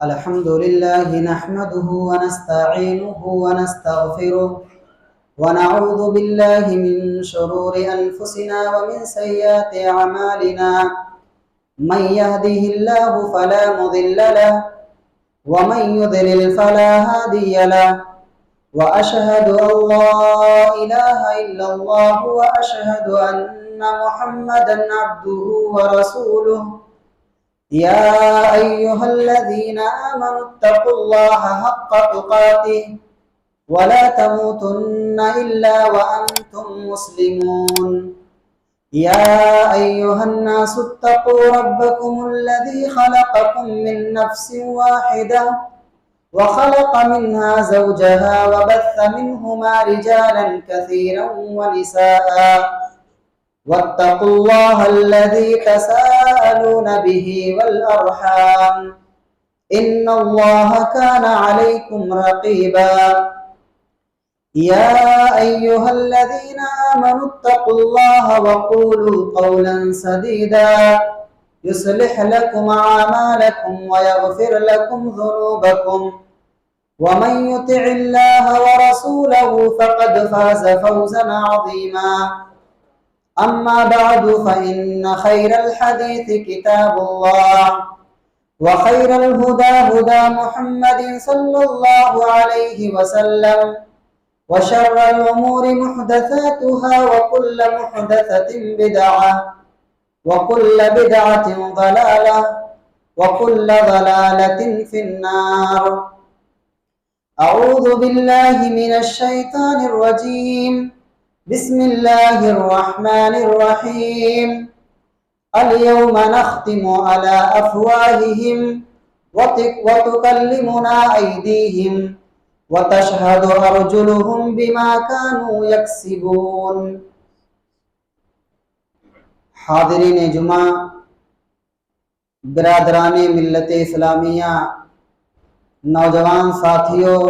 الحمد لله نحمده ونستعينه ونستغفره ونعوذ بالله من شرور أنفسنا ومن سيئات أعمالنا من يهده الله فلا مضل له ومن يضلل فلا هادي له وأشهد أن لا إله إلا الله وأشهد أن محمدا عبده ورسوله يا أيها الذين آمنوا اتقوا الله حق تقاته ولا تموتن إلا وأنتم مسلمون يا أيها الناس اتقوا ربكم الذي خلقكم من نفس واحدة وخلق منها زوجها وبث منهما رجالا كثيرا ونساء واتقوا الله الذي تساءلون به والأرحام إن الله كان عليكم رقيبا يا أيها الذين آمنوا اتقوا الله وقولوا قولا سديدا يصلح لكم أعمالكم ويغفر لكم ذنوبكم ومن يطع الله ورسوله فقد فاز فوزا عظيما أما بعد فإن خير الحديث كتاب الله وخير الهدى هدى محمد صلى الله عليه وسلم وشر الأمور محدثاتها وكل محدثة بدعة وكل بدعة ضلالة وكل ضلالة في النار. أعوذ بالله من الشيطان الرجيم. بسم الله الرحمن الرحيم. اليوم نختم على أفواههم وتكلمنا أيديهم وتشهد أرجلهم بما كانوا يكسبون. حاضرین جمعہ، برادران ملت اسلامیہ، نوجوان ساتھیوں،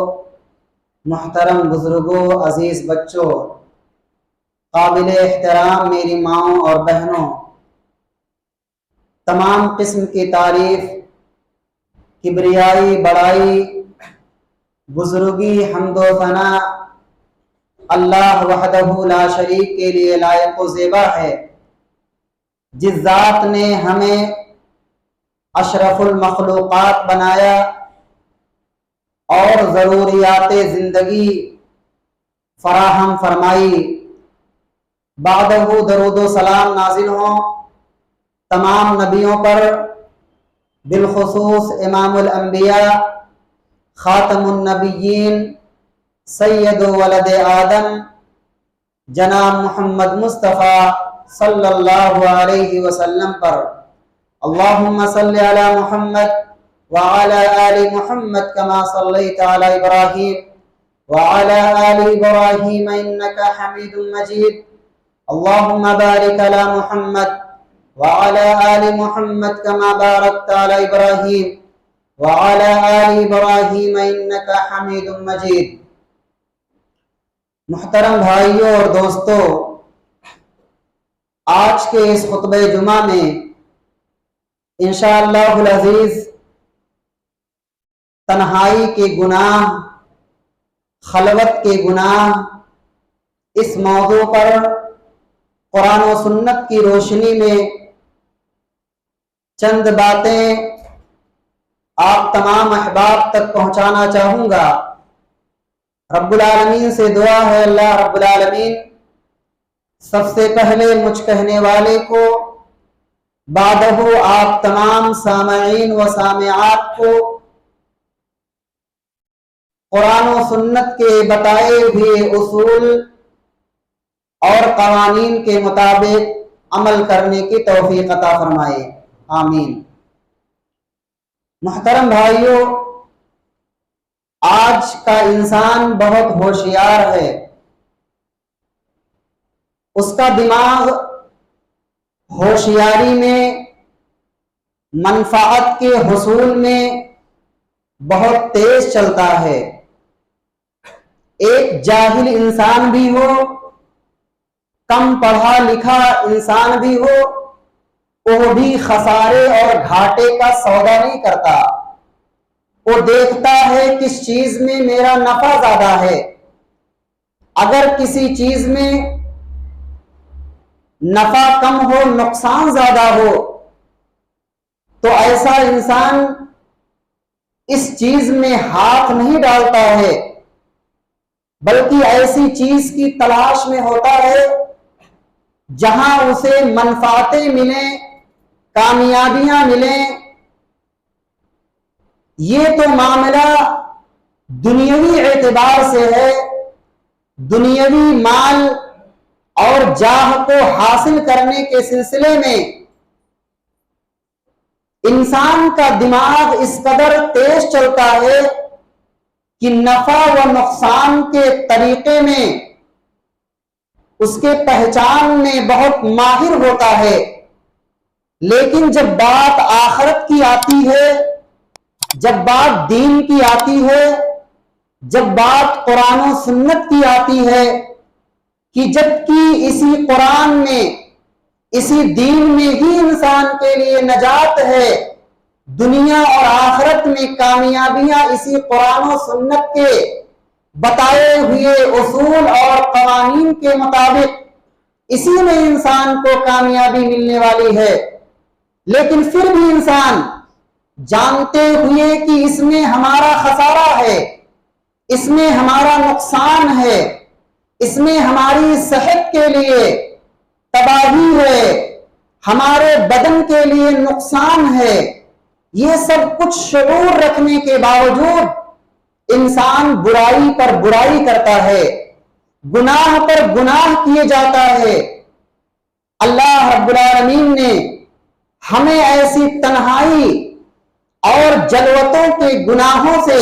محترم بزرگوں، عزیز بچوں، قابل احترام میری ماؤں اور بہنوں، تمام قسم کی تعریف، کبریائی، بڑائی، بزرگی، حمد و ثنا اللہ وحدہ لا شریک کے لیے لائق و زیبا ہے، جس ذات نے ہمیں اشرف المخلوقات بنایا اور ضروریات زندگی فراہم فرمائی. بعدہ درود و سلام نازل ہوں تمام نبیوں پر، بالخصوص امام الانبیاء، خاتم النبیین، سید ولد آدم، جناب محمد مصطفیٰ صلی اللہ علیہ وسلم پر. اللہم صلی علی محمد وعلی آل محمد کما صلیت علی ابراہیم وعلی آل ابراہیم انکا حمید مجید. اللہم بارک علی محمد وعلی آل محمد کما بارکت علی ابراہیم وعلی آل ابراہیم انکا حمید مجید. محترم بھائیوں اور دوستو، آج کے اس خطبہ جمعہ میں انشاءاللہ العزیز تنہائی کے گناہ، خلوت کے گناہ، اس موضوع پر قرآن و سنت کی روشنی میں چند باتیں آپ تمام احباب تک پہنچانا چاہوں گا. رب العالمین سے دعا ہے اللہ رب العالمین سب سے پہلے مجھ کہنے والے کو، بعدہ آپ تمام سامعین و سامعات کو قرآن و سنت کے بتائے ہوئے اصول اور قوانین کے مطابق عمل کرنے کی توفیق عطا فرمائے، آمین. محترم بھائیوں، آج کا انسان بہت ہوشیار ہے. اس کا دماغ ہوشیاری میں، منفعت کے حصول میں بہت تیز چلتا ہے. ایک جاہل انسان بھی ہو، کم پڑھا لکھا انسان بھی ہو، وہ بھی خسارے اور گھاٹے کا سودا نہیں کرتا. دیکھتا ہے کس چیز میں میرا نفع زیادہ ہے۔ اگر کسی چیز میں نفع کم ہو، نقصان زیادہ ہو، تو ایسا انسان اس چیز میں ہاتھ نہیں ڈالتا ہے، بلکہ ایسی چیز کی تلاش میں ہوتا ہے جہاں اسے منفعتیں ملیں، کامیابیاں ملیں۔ یہ تو معاملہ دنیاوی اعتبار سے ہے، دنیاوی مال اور جاہ کو حاصل کرنے کے سلسلے میں انسان کا دماغ اس قدر تیز چلتا ہے کہ نفع و نقصان کے طریقے میں اس کے پہچان میں بہت ماہر ہوتا ہے، لیکن جب بات آخرت کی آتی ہے، جب بات دین کی آتی ہے، جب بات قرآن و سنت کی آتی ہے، کہ جبکہ اسی قرآن میں، اسی دین میں ہی انسان کے لیے نجات ہے، دنیا اور آخرت میں کامیابیاں اسی قرآن و سنت کے بتائے ہوئے اصول اور قوانین کے مطابق اسی میں انسان کو کامیابی ملنے والی ہے، لیکن پھر بھی انسان جانتے ہوئے کہ اس میں ہمارا خسارہ ہے، اس میں ہمارا نقصان ہے، اس میں ہماری صحت کے لیے تباہی ہے، ہمارے بدن کے لیے نقصان ہے، یہ سب کچھ شعور رکھنے کے باوجود انسان برائی پر برائی کرتا ہے، گناہ پر گناہ کیے جاتا ہے۔ اللہ رب العالمین نے ہمیں ایسی تنہائی اور جلوتوں کے گناہوں سے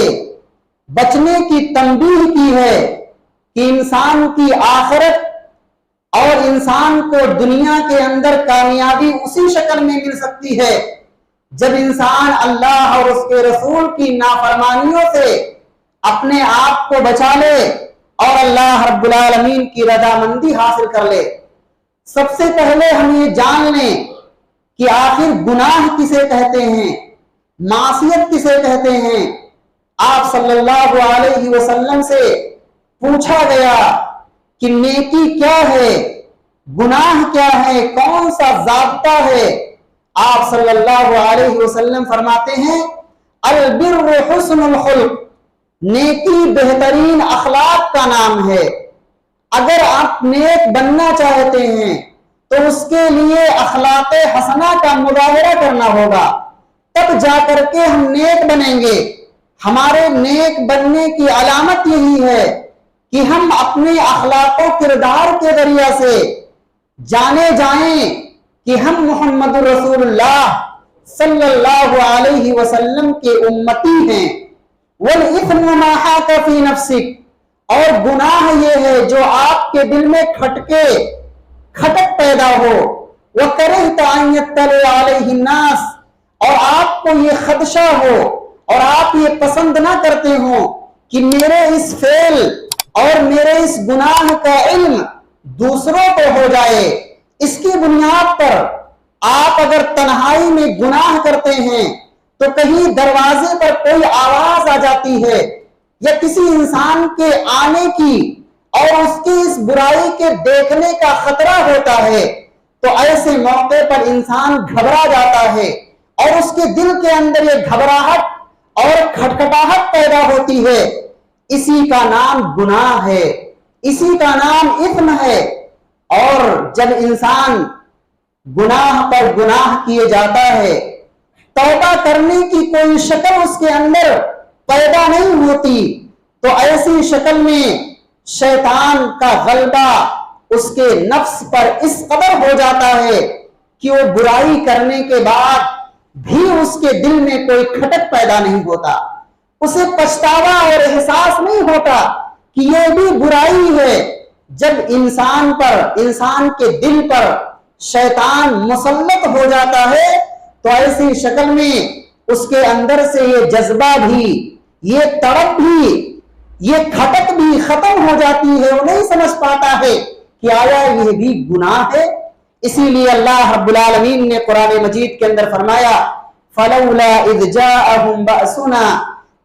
بچنے کی تنبیہ کی ہے کہ انسان کی آخرت اور انسان کو دنیا کے اندر کامیابی اسی شکل میں مل سکتی ہے جب انسان اللہ اور اس کے رسول کی نافرمانیوں سے اپنے آپ کو بچا لے اور اللہ رب العالمین کی رضامندی حاصل کر لے۔ سب سے پہلے ہم یہ جان لیں کہ آخر گناہ کسے کہتے ہیں، معصیت کسے کہتے ہیں۔ آپ صلی اللہ علیہ وسلم سے پوچھا گیا کہ نیکی کیا ہے، گناہ کیا ہے، کون سا ضابطہ ہے؟ آپ صلی اللہ علیہ وسلم فرماتے ہیں البر حسن الخلق، نیکی بہترین اخلاق کا نام ہے۔ اگر آپ نیک بننا چاہتے ہیں تو اس کے لیے اخلاق حسنہ کا مظاہرہ کرنا ہوگا، تب جا کر کے ہم نیک بنیں گے۔ ہمارے نیک بننے کی علامت یہی ہے کہ ہم اپنے اخلاق و کردار کے ذریعہ سے جانے جائیں کہ ہم محمد رسول اللہ صلی اللہ علیہ وسلم کے امتی ہیں۔ وَالْإِثْمُ مَا حَاكَ فِي نَفْسِكَ، اور گناہ یہ ہے جو آپ کے دل میں کھٹک پیدا ہو۔ وَكَرِهْتَ أَن يَطَّلِعَ عَلَيْهِ النَّاسُ، اور آپ کو یہ خدشہ ہو اور آپ یہ پسند نہ کرتے ہوں کہ میرے اس فعل اور میرے اس گناہ کا علم دوسروں کو ہو جائے۔ اس کی بنیاد پر آپ اگر تنہائی میں گناہ کرتے ہیں تو کہیں دروازے پر کوئی آواز آ جاتی ہے یا کسی انسان کے آنے کی اور اس کی اس برائی کے دیکھنے کا خطرہ ہوتا ہے، تو ایسے موقع پر انسان گھبرا جاتا ہے اور اس کے دل کے اندر یہ گھبراہٹ اور کھٹکھٹاہٹ پیدا ہوتی ہے۔ اسی کا نام گناہ ہے، اسی کا نام اثم ہے۔ اور جب انسان گناہ پر گناہ کیے جاتا ہے، توبہ کرنے کی کوئی شکل اس کے اندر پیدا نہیں ہوتی، تو ایسی شکل میں شیطان کا غلبہ اس کے نفس پر اس قدر ہو جاتا ہے کہ وہ برائی کرنے کے بعد بھی اس کے دل میں کوئی کھٹک پیدا نہیں ہوتا، اسے پچھتاوا اور احساس نہیں ہوتا کہ یہ بھی برائی ہے۔ جب انسان کے دل پر شیطان مسلط ہو جاتا ہے تو ایسی شکل میں اس کے اندر سے یہ جذبہ بھی، یہ تڑپ بھی، یہ کھٹک بھی ختم ہو جاتی ہے، وہ نہیں سمجھ پاتا ہے کہ آیا یہ بھی گناہ ہے۔ اسی لیے اللہ رب العالمین نے قرآن مجید کے اندر فرمایا فَلَوْلَا إِذْ جَاءَهُمْ بَأْسُنَا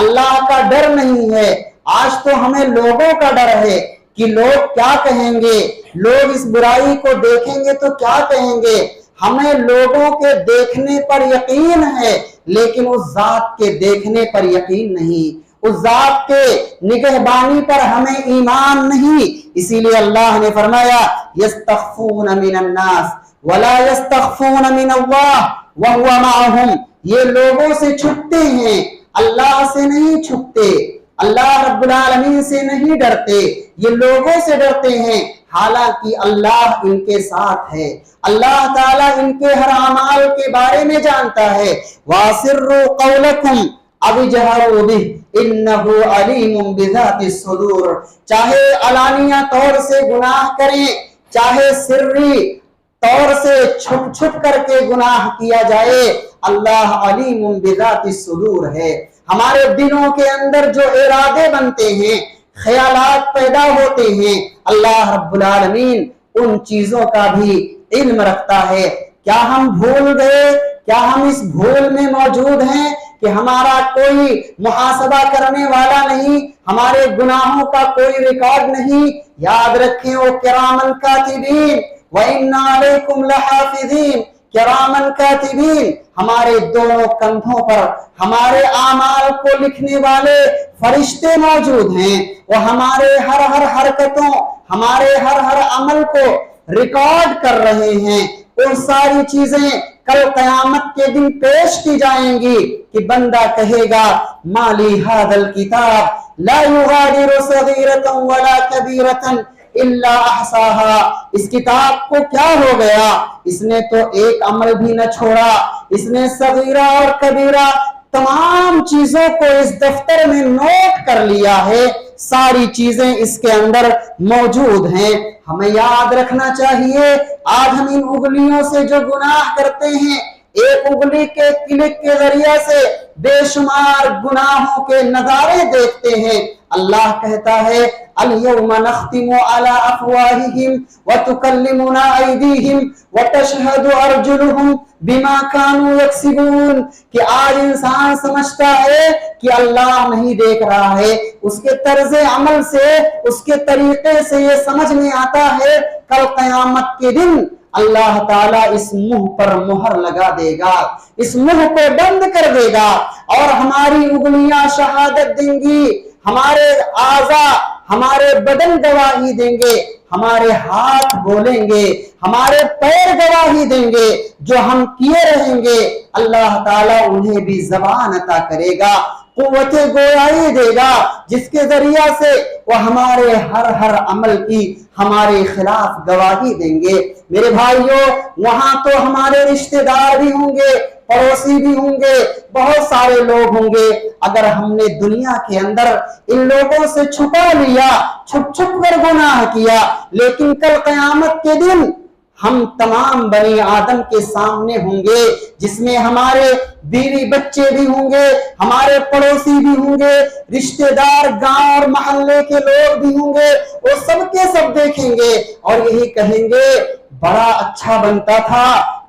اللہ کا ڈر نہیں ہے۔ آج تو ہمیں لوگوں کا ڈر ہے کہ لوگ کیا کہیں گے، لوگ اس برائی کو دیکھیں گے تو کیا کہیں گے۔ ہمیں لوگوں کے دیکھنے پر یقین ہے لیکن اس ذات کے دیکھنے پر یقین نہیں، اس ذات کے نگہبانی پر ہمیں ایمان نہیں۔ اسی لیے اللہ نے فرمایا یستخفون من الناس ولا یستخفون من اللہ وہو معہم، یہ لوگوں سے چھپتے ہیں، اللہ سے نہیں چھپتے، اللہ رب العالمین سے نہیں ڈرتے، یہ لوگوں سے ڈرتے ہیں، حالانکہ اللہ ان کے ساتھ ہے، اللہ تعالیٰ ان کے ہر اعمال کے بارے میں جانتا ہے۔ وَأَسِرُّوا قَوْلَكُمْ أَوِ اجْهَرُوا بِهِ إِنَّهُ عَلِيمٌ بِذَاتِ الصُّدُورِ، چاہے علانیہ طور سے گناہ کریں، چاہے سری طور سے چھپ چھپ کر کے گناہ کیا جائے، اللہ علیم بذات الصدور ہے۔ ہمارے دلوں کے اندر جو ارادے بنتے ہیں، خیالات پیدا ہوتے ہیں، اللہ رب العالمین ان چیزوں کا بھی علم رکھتا ہے۔ کیا ہم بھول گئے؟ کیا ہم اس بھول میں موجود ہیں کہ ہمارا کوئی محاسبہ کرنے والا نہیں، ہمارے گناہوں کا کوئی ریکارڈ نہیں؟ یاد رکھیں وہ کرامن کاتبین وَإِنَّ عَلَيْكُمْ لَحَافِظِينَ، کرامن کاتبین، ہمارے دونوں کندھوں پر ہمارے اعمال کو لکھنے والے فرشتے موجود ہیں، وہ ہمارے ہر حرکتوں، ہمارے ہر عمل کو ریکارڈ کر رہے ہیں۔ اور ساری چیزیں کل قیامت کے دن پیش کی جائیں گی کہ بندہ کہے گا مالی ھذا الکتاب لا یغادر صغیرۃ ولا کبیرۃ الا احصاها، اس کتاب کو کیا ہو گیا، اس نے تو ایک عمل بھی نہ چھوڑا، اس نے صغیرہ اور کبیرہ تمام چیزوں کو اس دفتر میں نوٹ کر لیا ہے، ساری چیزیں اس کے اندر موجود ہیں۔ ہمیں یاد رکھنا چاہیے آج ہم ان انگلیوں سے جو گناہ کرتے ہیں، ایک انگلی کے کلک کے ذریعے سے بے شمار گناہوں کے نظارے دیکھتے ہیں۔ اللہ کہتا ہے اليوم نختم على افواههم وتكلمنا ايديهم وتشهد ارجلهم بما كانوا يكسبون، کہ آج انسان سمجھتا ہے کہ اللہ نہیں دیکھ رہا ہے، اس کے طرز عمل سے، اس کے طریقے سے یہ سمجھ میں آتا ہے کل قیامت کے دن اللہ تعالیٰ اس منہ پر مہر لگا دے گا، اس منہ کو بند کر دے گا، اور ہماری انگلیاں شہادت دیں گی، ہمارے اعضاء، ہمارے بدن گواہی دیں گے، ہمارے ہاتھ بولیں گے، ہمارے پیر گواہی دیں گے، جو ہم کیے رہیں گے اللہ تعالیٰ انہیں بھی زبان عطا کرے گا، قوت گویائی دے گا، جس کے ذریعہ سے وہ ہمارے ہر عمل کی ہمارے خلاف گواہی دیں گے۔ میرے بھائیوں، وہاں تو ہمارے رشتہ دار بھی ہوں گے، پڑوسی بھی ہوں گے، بہت سارے لوگ ہوں گے۔ اگر ہم نے دنیا کے اندر ان لوگوں سے چھپا لیا، چھپ کر گناہ کیا، لیکن کل قیامت کے دن ہم تمام بنی آدم کے سامنے ہوں گے، جس میں ہمارے بیوی بچے بھی ہوں گے، ہمارے پڑوسی بھی ہوں گے، رشتہ دار، گاؤں اور محلے کے لوگ بھی ہوں گے، وہ سب کے سب دیکھیں گے اور یہی کہیں گے بڑا اچھا بنتا تھا،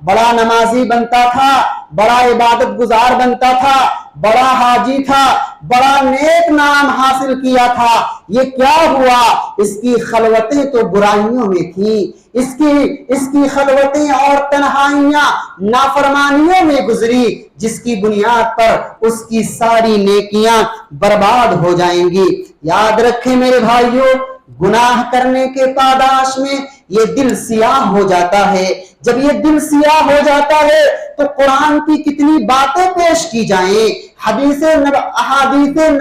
بڑا نمازی بنتا تھا، بڑا عبادت گزار بنتا تھا، بڑا حاجی تھا، بڑا نیک نام حاصل کیا تھا، یہ کیا ہوا؟ اس کی خلوتیں تو برائیوں میں تھیں، اس کی خلوتیں اور تنہائیاں نافرمانیوں میں گزری، جس کی بنیاد پر اس کی ساری نیکیاں برباد ہو جائیں گی۔ یاد رکھیں میرے بھائیوں، گناہ کرنے کے پاداش میں یہ دل سیاہ ہو جاتا ہے۔ جب یہ دل سیاہ ہو جاتا ہے تو قرآن کی کتنی باتیں پیش کی جائیں، احادیث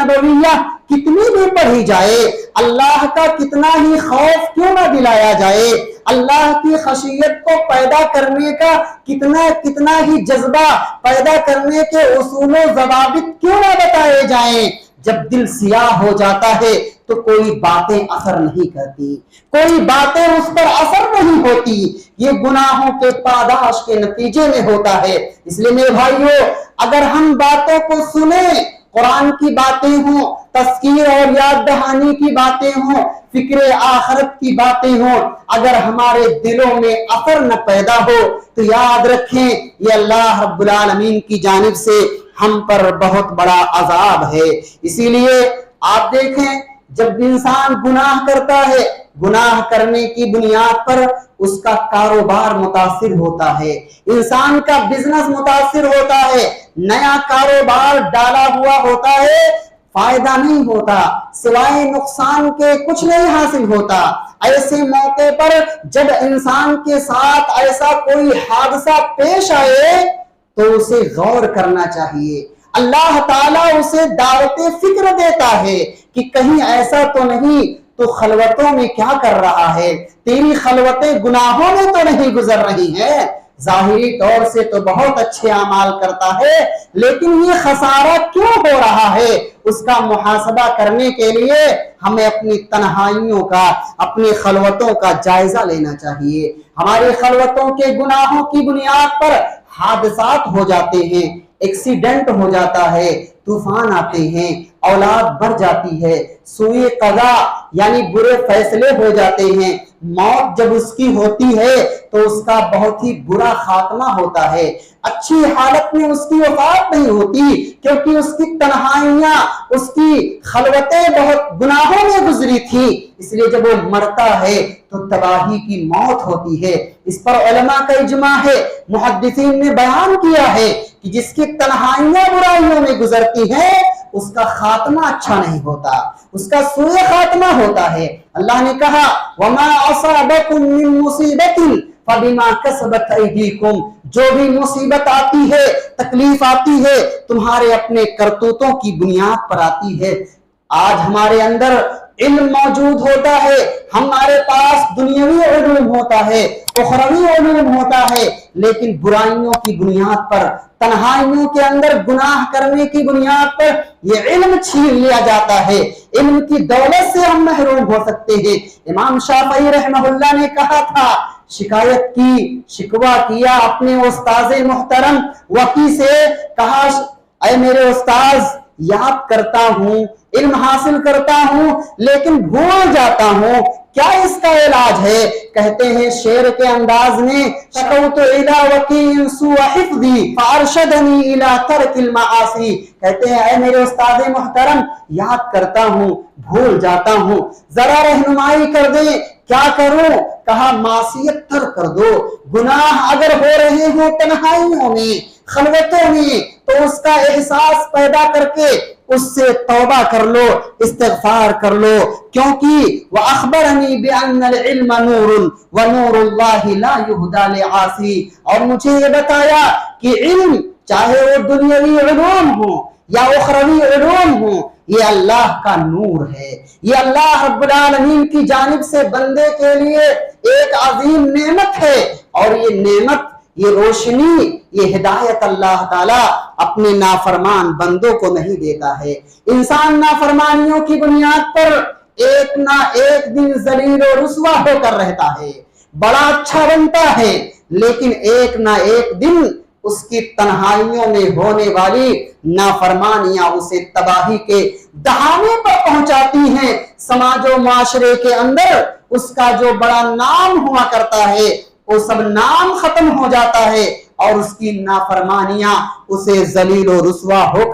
نبویہ کتنی بھی پڑھی جائے، اللہ کا کتنا ہی خوف کیوں نہ دلایا جائے، اللہ کی خشیت کو پیدا کرنے کا کتنا ہی جذبہ پیدا کرنے کے اصول و ضوابط کیوں نہ بتائے جائیں، جب دل سیاہ ہو جاتا ہے تو کوئی باتیں اثر نہیں کرتی، کوئی باتیں اس پر اثر نہیں ہوتی، یہ گناہوں کے پاداش کے نتیجے میں ہوتا ہے۔ اس لیے میرے بھائیوں، اگر ہم باتوں کو سنیں قرآن کی باتیں ہوں، تذکیر اور یاد دہانی کی باتیں ہوں، فکر آخرت کی باتیں ہوں، اگر ہمارے دلوں میں اثر نہ پیدا ہو تو یاد رکھیں یہ اللہ رب العالمین کی جانب سے ہم پر بہت بڑا عذاب ہے۔ اسی لیے آپ دیکھیں جب انسان گناہ کرتا ہے، گناہ کرنے کی بنیاد پر اس کا کاروبار متاثر ہوتا ہے، انسان کا بزنس متاثر ہوتا ہے، نیا کاروبار ڈالا ہوا ہوتا ہے، فائدہ نہیں ہوتا، سوائے نقصان کے کچھ نہیں حاصل ہوتا۔ ایسے موقع پر جب انسان کے ساتھ ایسا کوئی حادثہ پیش آئے تو اسے غور کرنا چاہیے۔ اللہ تعالیٰ اسے دعوت فکر دیتا ہے کہ کہیں ایسا تو نہیں تو خلوتوں میں کیا کر رہا ہے، تیری خلوتیں گناہوں میں تو نہیں گزر رہی ہیں، ظاہری طور سے تو بہت اچھے اعمال کرتا ہے لیکن یہ خسارہ کیوں ہو رہا ہے، اس کا محاسبہ کرنے کے لیے ہمیں اپنی تنہائیوں کا، اپنی خلوتوں کا جائزہ لینا چاہیے۔ ہماری خلوتوں کے گناہوں کی بنیاد پر حادثات ہو جاتے ہیں، ایکسیڈنٹ ہو جاتا ہے، طوفان آتے ہیں، اولاد بڑھ جاتی ہے، سوء قضا یعنی برے فیصلے ہو جاتے ہیں، موت جب اس کی ہوتی ہے تو اس کا بہت ہی برا خاتمہ ہوتا ہے، اچھی حالت میں اس کی وفات نہیں ہوتی کیونکہ اس کی تنہائیاں، اس کی خلوتیں بہت گناہوں میں گزری تھی، اس لیے جب وہ مرتا ہے تو تباہی کی موت ہوتی ہے۔ اس پر علماء کا اجماع ہے، محدثین نے بیان کیا ہے کہ جس کی تنہائیاں برائیوں میں گزرتی ہیں اس کا خاتمہ اچھا نہیں ہوتا، اس کا سوء خاتمہ ہوتا ہے۔ اللہ نے کہا وَمَا أَصَابَكُم مِّن مُّصِيبَةٍ فَبِمَا كَسَبَتْ أَيْدِيكُمْ، جو بھی مصیبت آتی ہے، تکلیف آتی ہے، تمہارے اپنے کرتوتوں کی بنیاد پر آتی ہے۔ آج ہمارے اندر علم موجود ہوتا ہے، ہمارے پاس دنیاوی علوم ہوتا ہے، اخروی علوم ہوتا ہے، لیکن برائیوں کی بنیاد پر، تنہائیوں کے اندر گناہ کرنے کی بنیاد پر یہ علم چھین لیا جاتا ہے، علم کی دولت سے ہم محروم ہو سکتے ہیں۔ امام شافعی رحمہ اللہ نے کہا تھا، شکایت کی، شکوہ کیا اپنے استاذ محترم وکی سے، کہا اے میرے استاذ یاد کرتا ہوں، علم حاصل کرتا ہوں لیکن بھول جاتا ہوں، کیا اس کا علاج ہے؟ کہتے ہیں شعر کے انداز میں شکوت الی وکیع سوء حفظی فارشدنی الی ترک المعاصی، کہتے ہیں اے میرے استاد محترم یاد کرتا ہوں، بھول جاتا ہوں، ذرا رہنمائی کر دیں، کیا کروں؟ کہا معصیت ترک کر دو، گناہ اگر ہو رہے ہوں تنہائیوں میں، خلوتوں میں، تو اس کا احساس پیدا کر کے اس سے توبہ کر لو، استغفار کر لو، کیونکہ وَأَخْبَرَنِي بِأَنَّ الْعِلْمَ نُورٌ وَنُورُ اللَّهِ لَا يُهْدَى لِعَاصِي، اور مجھے یہ بتایا کہ علم چاہے وہ دنیاوی علوم ہو یا اخروی علوم ہو، یہ اللہ کا نور ہے، یہ اللہ رب العالمین کی جانب سے بندے کے لیے ایک عظیم نعمت ہے، اور یہ نعمت، یہ روشنی، یہ ہدایت اللہ تعالیٰ اپنے نافرمان بندوں کو نہیں دیتا ہے۔ انسان نافرمانیوں کی بنیاد پر ایک نہ ایک دن ذلیل و رسوا ہو کر رہتا ہے، بڑا اچھا بنتا ہے، لیکن ایک نہ ایک دن اس کی تنہائیوں میں ہونے والی نافرمانیاں اسے تباہی کے دہانے پر پہنچاتی ہیں۔ سماج و معاشرے کے اندر اس کا جو بڑا نام ہوا کرتا ہے وہ سب نام ختم ہو جاتا ہے، اور اس کی نافرمانیاں اسے ذلیل و رسوا ہو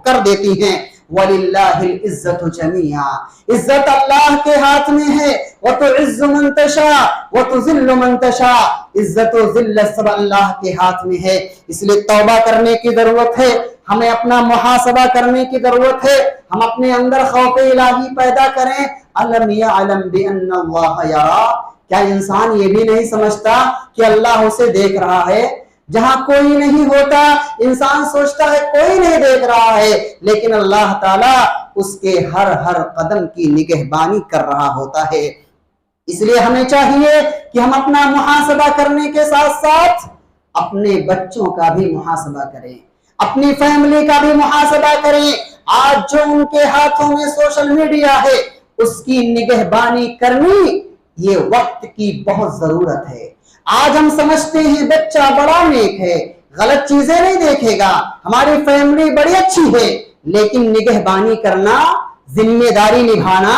کر دیتی ہیں۔ وَلِلَّهِ الْعِزَّةُ جَمِيعًا، عزت اللہ کے ہاتھ میں ہے، وَتُعِزُّ مَن تَشَاءُ وَتُذِلُّ مَن تَشَاءُ، عزت و ذلت سب اللہ کے ہاتھ میں ہے۔ اس لیے توبہ کرنے کی ضرورت ہے، ہمیں اپنا محاسبہ کرنے کی ضرورت ہے، ہم اپنے اندر خوف الہی پیدا کریں۔ أَلَمْ يَعْلَمْ بِأَنَّ اللَّهَ يَرَى، کیا انسان یہ بھی نہیں سمجھتا کہ اللہ اسے دیکھ رہا ہے؟ جہاں کوئی نہیں ہوتا انسان سوچتا ہے کوئی نہیں دیکھ رہا ہے، لیکن اللہ تعالیٰ اس کے ہر قدم کی نگہبانی کر رہا ہوتا ہے۔ اس لیے ہمیں چاہیے کہ ہم اپنا محاسبہ کرنے کے ساتھ ساتھ اپنے بچوں کا بھی محاسبہ کریں، اپنی فیملی کا بھی محاسبہ کریں۔ آج جو ان کے ہاتھوں میں سوشل میڈیا ہے اس کی نگہبانی کرنی یہ وقت کی بہت ضرورت ہے۔ آج ہم سمجھتے ہیں بچہ بڑا نیک ہے، غلط چیزیں نہیں دیکھے گا، ہماری فیملی بڑی اچھی ہے، لیکن نگہبانی کرنا, ذمہ داری نبھانا,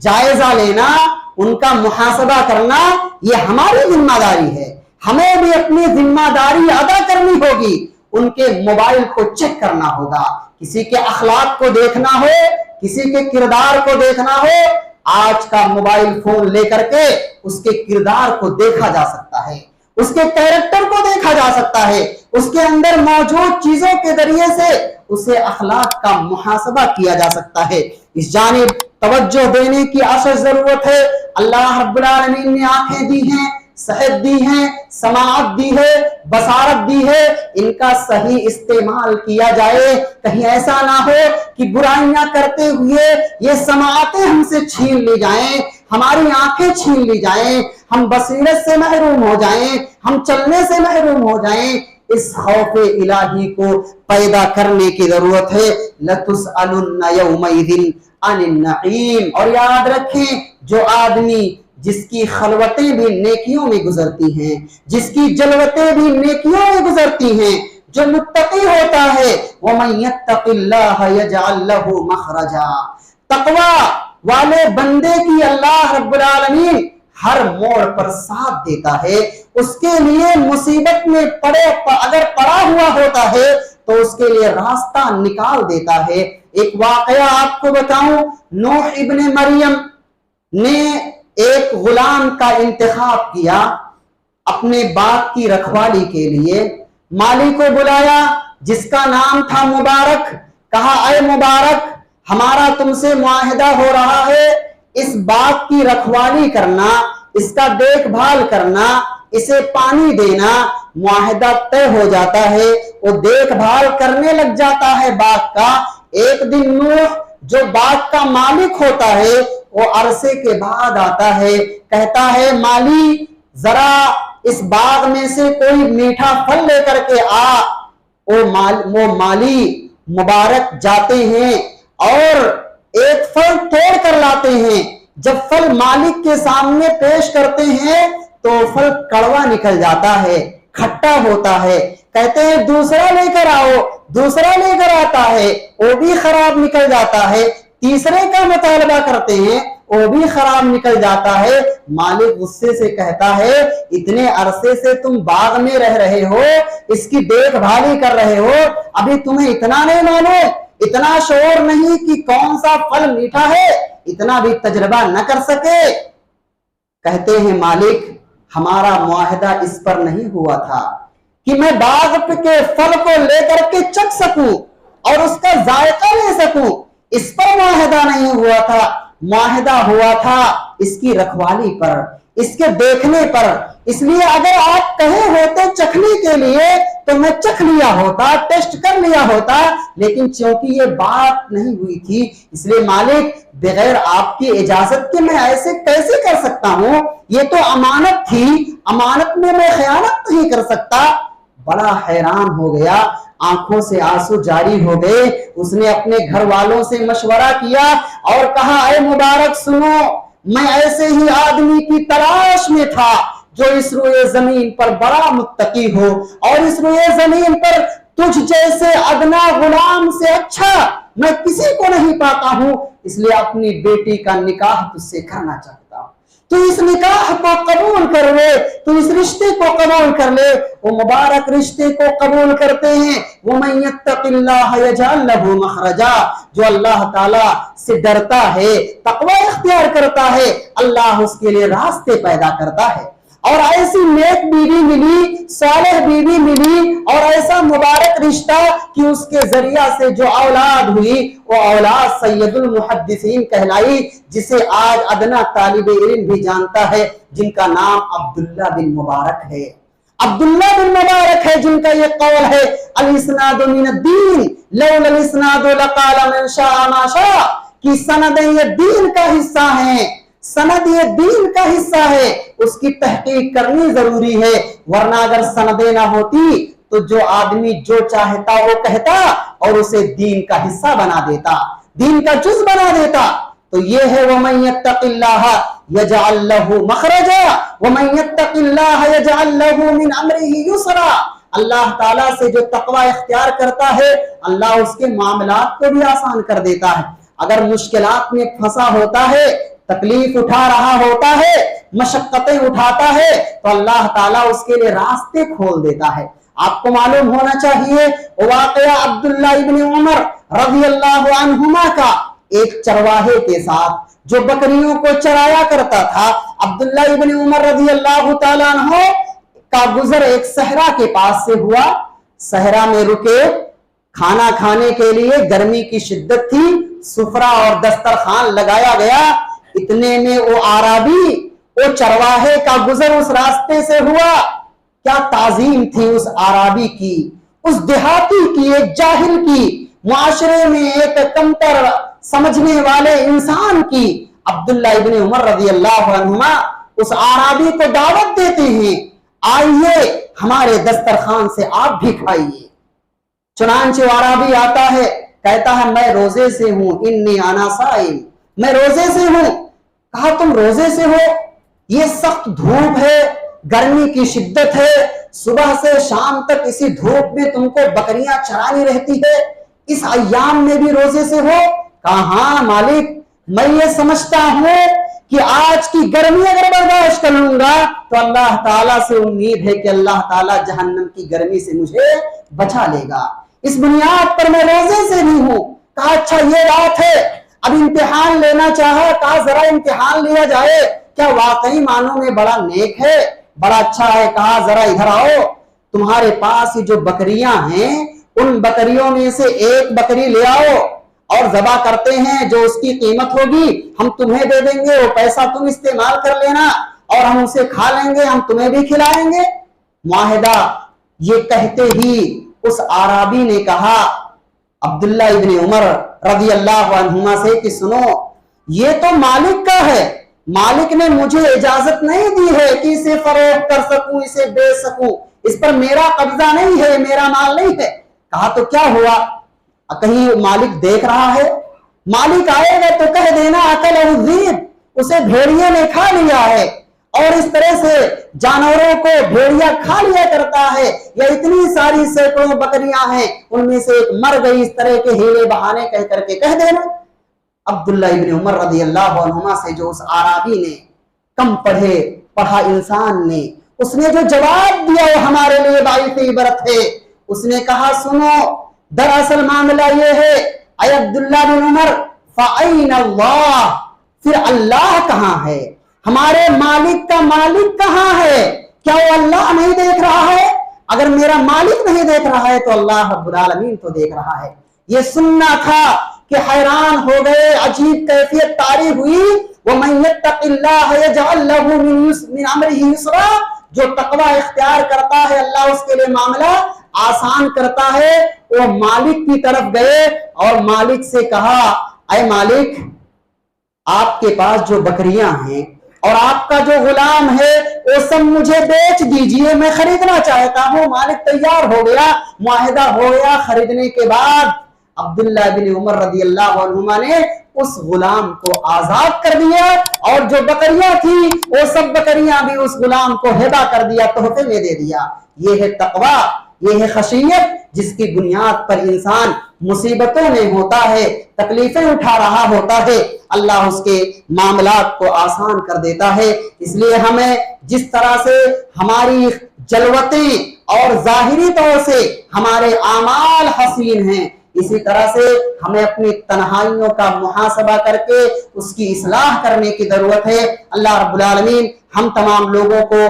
جائزہ لینا, ان کا محاسبہ کرنا یہ ہماری ذمہ داری ہے. ہمیں بھی اپنی ذمہ داری ادا کرنی ہوگی. ان کے موبائل کو چیک کرنا ہوگا, کسی کے اخلاق کو دیکھنا ہو, کسی کے کردار کو دیکھنا ہو, آج کا موبائل فون لے کر کے اس کے کردار کو دیکھا جا سکتا ہے, اس کے کیریکٹر کو دیکھا جا سکتا ہے, اس کے اندر موجود چیزوں کے ذریعے سے اسے اخلاق کا محاسبہ کیا جا سکتا ہے. اس جانب توجہ دینے کی اشد ضرورت ہے. اللہ رب العالمین نے آنکھیں دی ہیں, صحت دی ہیں, سماعت دی ہے, بصارت دی ہے, ان کا صحیح استعمال کیا جائے. کہیں ایسا نہ ہو کہ برائیاں کرتے ہوئے یہ سماعتیں ہم سے چھین لی جائیں, ہماری آنکھیں چھین لی جائیں, ہم بصیرت سے محروم ہو جائیں, ہم چلنے سے محروم ہو جائیں. اس خوف الہی کو پیدا کرنے کی ضرورت ہے. لَتُسْأَلُنَّ يَوْمَئِذٍ عَنِ النَّعِيمِ. اور یاد رکھیں, جو آدمی جس کی خلوتیں بھی نیکیوں میں گزرتی ہیں, جس کی جلوتیں بھی نیکیوں میں گزرتی ہیں, جو متقی ہوتا ہے, وَمَن يَتَّقِ اللَّهَ يَجْعَل لَّهُ مَخْرَجًا. تقوی والے بندے کی اللہ رب العالمین ہر موڑ پر ساتھ دیتا ہے. اس کے لیے مصیبت میں اگر پڑا ہوا ہوتا ہے تو اس کے لیے راستہ نکال دیتا ہے. ایک واقعہ آپ کو بتاؤں, نوح ابن مریم نے ایک غلام کا انتخاب کیا اپنے باغ کی رکھوالی کے لیے. مالی کو بلایا جس کا نام تھا مبارک. کہا, اے مبارک, ہمارا تم سے معاہدہ ہو رہا ہے, اس باغ کی رکھوالی کرنا, اس کا دیکھ بھال کرنا, اسے پانی دینا. معاہدہ طے ہو جاتا ہے, وہ دیکھ بھال کرنے لگ جاتا ہے باغ کا. ایک دن نوح جو باغ کا مالک ہوتا ہے وہ عرصے کے بعد آتا ہے, کہتا ہے, مالی ذرا اس باغ میں سے کوئی میٹھا پھل لے کر کے آ. وہ مالی مبارک جاتے ہیں اور ایک پھل توڑ کر لاتے ہیں. جب پھل مالک کے سامنے پیش کرتے ہیں تو پھل کڑوا نکل جاتا ہے, کھٹا ہوتا ہے. کہتے ہیں دوسرا لے کر آؤ. دوسرا لے کر آتا ہے, وہ بھی خراب نکل جاتا ہے. تیسرے کا مطالبہ کرتے ہیں, وہ بھی خراب نکل جاتا ہے. مالک غصے سے کہتا ہے, اتنے عرصے سے تم باغ میں رہ رہے ہو, اس کی دیکھ بھالی کر رہے ہو, ابھی تمہیں اتنا نہیں معلوم, اتنا شعور نہیں کہ کون سا پھل میٹھا ہے, اتنا بھی تجربہ نہ کر سکے. کہتے ہیں, مالک ہمارا معاہدہ اس پر نہیں ہوا تھا کہ میں باغ کے پھل کو لے کر کے چکھ سکوں اور اس کا ذائقہ لے سکوں, اس پر معاہدہ نہیں ہوا تھا. معاہدہ ہوا تھا اس کی رکھوالی پر, اس کے دیکھنے پر. اس لیے اگر آپ کہے ہوتے چکھنے کے لیے تو میں چکھ لیا ہوتا, ٹیسٹ کر لیا ہوتا, لیکن چونکہ یہ بات نہیں ہوئی تھی اس لیے مالک بغیر آپ کی اجازت کے میں ایسے کیسے کر سکتا ہوں, یہ تو امانت تھی, امانت میں میں خیانت نہیں کر سکتا. بڑا حیران ہو گیا, آنکھوں سے آنسو جاری ہو گئے. اس نے اپنے گھر والوں سے مشورہ کیا اور کہا, اے مبارک سنو, میں ایسے ہی آدمی کی تلاش میں تھا جو اس روئے زمین پر بڑا متقی ہو, اور اس روئے زمین پر تجھ جیسے ادنا غلام سے اچھا میں کسی کو نہیں پاتا ہوں, اس لیے اپنی بیٹی کا نکاح تجھ سے کرنا چاہتا ہوں. تو اس نکاح کو قبول کر لے, تو اس رشتے کو قبول کر لے. وہ مبارک رشتے کو قبول کرتے ہیں. وَمَن يَتَّقِ اللَّهَ يَجْعَل لَّهُ مَخْرَجًا. جو اللہ تعالی سے ڈرتا ہے, تقوی اختیار کرتا ہے, اللہ اس کے لیے راستے پیدا کرتا ہے. اور ایسی نیک بیوی ملی, صالح بیوی ملی, اور ایسا مبارک رشتہ کہ اس کے ذریعہ سے جو اولاد ہوئی وہ اولاد سید المحدثین کہلائی, جسے آج ادنا طالب علم بھی جانتا ہے, جن کا نام عبداللہ بن مبارک ہے. عبداللہ بن مبارک ہے جن کا یہ قول ہے, الاسناد من الدین لولا الاسناد لقال من شاء ما شاء, کہ سندیں یہ دین کا حصہ ہیں, سند یہ دین کا حصہ ہے, اس کی تحقیق کرنی ضروری ہے. ورنہ اگر سندیں نہ ہوتی تو جو آدمی جو چاہتا وہ کہتا اور اسے دین کا حصہ بنا دیتا, دین کا جز بنا دیتا. تو یہ ہے وَمَن يَتَّقِ اللَّهَ يَجْعَل لَّهُ مَخْرَجًا وَمَن يَتَّقِ اللَّهَ يَجْعَل لَّهُ مِنْ أَمْرِهِ يُسْرًا. اللہ تعالیٰ سے جو تقوی اختیار کرتا ہے اللہ اس کے معاملات کو بھی آسان کر دیتا ہے۔ اگر مشکلات میں پھنسا ہوتا ہے، تکلیف اٹھا رہا ہوتا ہے، مشقتیں اٹھاتا ہے تو اللہ تعالیٰ اس کے لیے راستے کھول دیتا ہے۔ آپ کو معلوم ہونا چاہیے واقعہ عبداللہ ابن عمر رضی اللہ عنہما کا، ایک چرواہے کے ساتھ جو بکریوں کو چرایا کرتا تھا، عبداللہ ابن عمر رضی اللہ تعالیٰ عنہ کا گزر ایک صحرا کے پاس سے ہوا۔ صحرا میں رکے، کھانا کھانے کے لیے، گرمی کی شدت تھی، سفرہ اور دسترخوان لگایا گیا، اتنے میں وہ عربی، وہ چرواہے کا گزر اس راستے سے ہوا۔ کیا تعظیم تھی اس عربی کی، اس دیہاتی کی، ایک جاہل کی، معاشرے میں ایک کمتر سمجھنے والے انسان کی۔ عبداللہ ابن عمر رضی اللہ عنہما اس عربی کو دعوت دیتے ہیں، آئیے ہمارے دسترخوان سے آپ بھی کھائیے۔ چنانچہ عربی آتا ہے، کہتا ہے میں روزے سے ہوں، انی انا صائم، میں روزے سے ہوں۔ کہا تم روزے سے ہو؟ یہ سخت دھوپ ہے، گرمی کی شدت ہے، صبح سے شام تک اسی دھوپ میں تم کو بکریاں چرانی رہتی ہے، اس ایام میں بھی روزے سے ہو؟ کہا ہاں مالک، میں یہ سمجھتا ہوں کہ آج کی گرمی اگر برداشت کر لوں گا تو اللہ تعالیٰ سے امید ہے کہ اللہ تعالیٰ جہنم کی گرمی سے مجھے بچا لے گا، اس بنیاد پر میں روزے سے بھی ہوں۔ کہا اچھا یہ بات ہے، اب امتحان لینا چاہا، کہا ذرا امتحان لیا جائے، کیا واقعی معنوں میں بڑا نیک ہے، بڑا اچھا ہے؟ کہا ذرا ادھر آؤ، تمہارے پاس جو بکریاں ہیں ان بکریوں میں سے ایک بکری لے آؤ اور ذبح کرتے ہیں، جو اس کی قیمت ہوگی ہم تمہیں دے دیں گے، وہ پیسہ تم استعمال کر لینا اور ہم اسے کھا لیں گے، ہم تمہیں بھی کھلائیں گے۔ معاہدہ۔ یہ کہتے ہی اس عربی نے کہا عبداللہ ابن عمر رضی اللہ عنہما سے کہ سنو، یہ تو مالک کا ہے، مالک نے مجھے اجازت نہیں دی ہے کہ اسے فروخت کر سکوں، اسے بیچ سکوں، اس پر میرا قبضہ نہیں ہے، میرا مال نہیں ہے۔ کہا تو کیا ہوا؟ کہیں مالک دیکھ رہا ہے؟ مالک آئے گا تو کہہ دینا اکل الذئب، اسے بھیڑیے نے کھا لیا ہے، اور اس طرح سے جانوروں کو بھیڑیا کھا لیا کرتا ہے، یا اتنی ساری سینکڑوں بکریاں ہیں ان میں سے ایک مر گئی، اس طرح کے ہیلے بہانے کہہ کہہ دینا۔ عبداللہ ابن عمر رضی اللہ عنہما سے جو اس عربی نے، کم پڑھا انسان نے، اس نے جو جواب دیا وہ ہمارے لیے باعث عبرت ہے۔ اس نے کہا سنو، دراصل معاملہ یہ ہے، اے عبداللہ بن عمر، فَأَيْنَ اللَّهُ، پھر اللہ کہاں ہے؟ ہمارے مالک کا مالک کہاں ہے؟ کیا وہ اللہ نہیں دیکھ رہا ہے؟ اگر میرا مالک نہیں دیکھ رہا ہے تو اللہ رب العالمین تو دیکھ رہا ہے۔ یہ سننا تھا کہ حیران ہو گئے، عجیب کیفیت طاری ہوئی، وَمَن يَتَّقِ اللَّهَ يَجْعَل لَّهُ مِنْ أَمْرِهِ يُسْرًا، جو تقوی اختیار کرتا ہے اللہ اس کے لیے معاملہ آسان کرتا ہے۔ وہ مالک کی طرف گئے اور مالک سے کہا اے مالک، آپ کے پاس جو بکریاں ہیں اور آپ کا جو غلام ہے وہ سب مجھے بیچ دیجئے، میں خریدنا چاہتا ہوں۔ مالک تیار ہو گیا، معاہدہ ہو گیا۔ خریدنے کے بعد عبداللہ بن عمر رضی اللہ عنہما نے اس غلام کو آزاد کر دیا، اور جو بکریاں تھی وہ سب بکریاں بھی اس غلام کو ہبہ کر دیا، تحفے میں دے دیا۔ یہ ہے تقوی، یہ ہے خشیت، جس کی بنیاد پر انسان مصیبتوں میں ہوتا ہے، تکلیفیں اٹھا رہا ہوتا ہے، اللہ اس کے معاملات کو آسان کر دیتا ہے۔ اس لیے ہمیں جس طرح سے ہماری جلوتیں اور ظاہری طور سے ہمارے اعمال حسین ہیں، اسی طرح سے ہمیں اپنی تنہائیوں کا محاسبہ کر کے اس کی اصلاح کرنے کی ضرورت ہے۔ اللہ رب العالمین ہم تمام لوگوں کو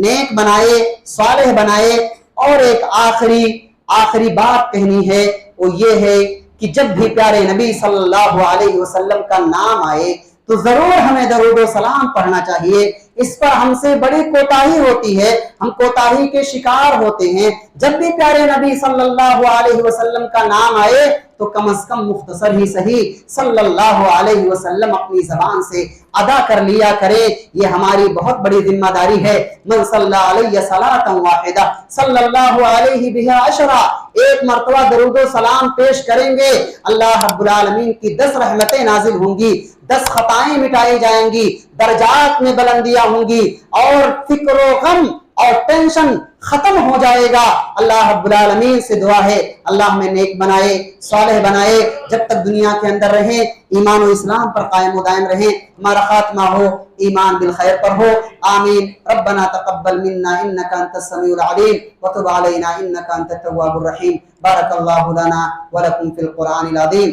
نیک بنائے، صالح بنائے۔ اور ایک آخری بات کہنی ہے، وہ یہ ہے کہ جب بھی پیارے نبی صلی اللہ علیہ وسلم کا نام آئے تو ضرور ہمیں درود و سلام پڑھنا چاہیے۔ اس پر ہم سے بڑی کوتاہی ہوتی ہے، ہم کوتاہی کے شکار ہوتے ہیں۔ جب بھی پیارے نبی صلی اللہ علیہ وسلم کا نام آئے تو کم از کم مختصر ہی صحیح صلی اللہ علیہ وسلم اپنی زبان سے ادا کر لیا کرے، یہ ہماری بہت بڑی ذمہ داری ہے۔ من صلی علیہ صلاۃ واحدہ صلی اللہ علیہ بہا عشرہ، ایک مرتبہ درود و سلام پیش کریں گے، اللہ رب العالمین کی 10 رحمتیں نازل ہوں گی، 10 خطائیں مٹائی جائیں گی، درجات میں بلندیاں ہوں گی، اور فکر و غم اور ٹینشن ختم ہو جائے گا۔ اللہ رب العالمین سے دعا ہے اللہ ہمیں نیک بنائے، صالح بنائے، جب تک دنیا کے اندر رہیں ایمان و اسلام پر قائم و دائم رہیں، ہمارا خاتمہ ہو ایمان بالخیر پر ہو، آمین۔ ربنا تقبل منا انك انت السميع العليم وتب علينا انك انت التواب الرحيم۔ بارك الله لنا ولكم في القرآن العظيم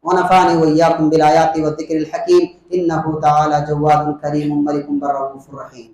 ونفعني وإياكم بالآيات والذكر الحكيم، إنه تعالى جواد كريم ملك بر رؤوف رحيم۔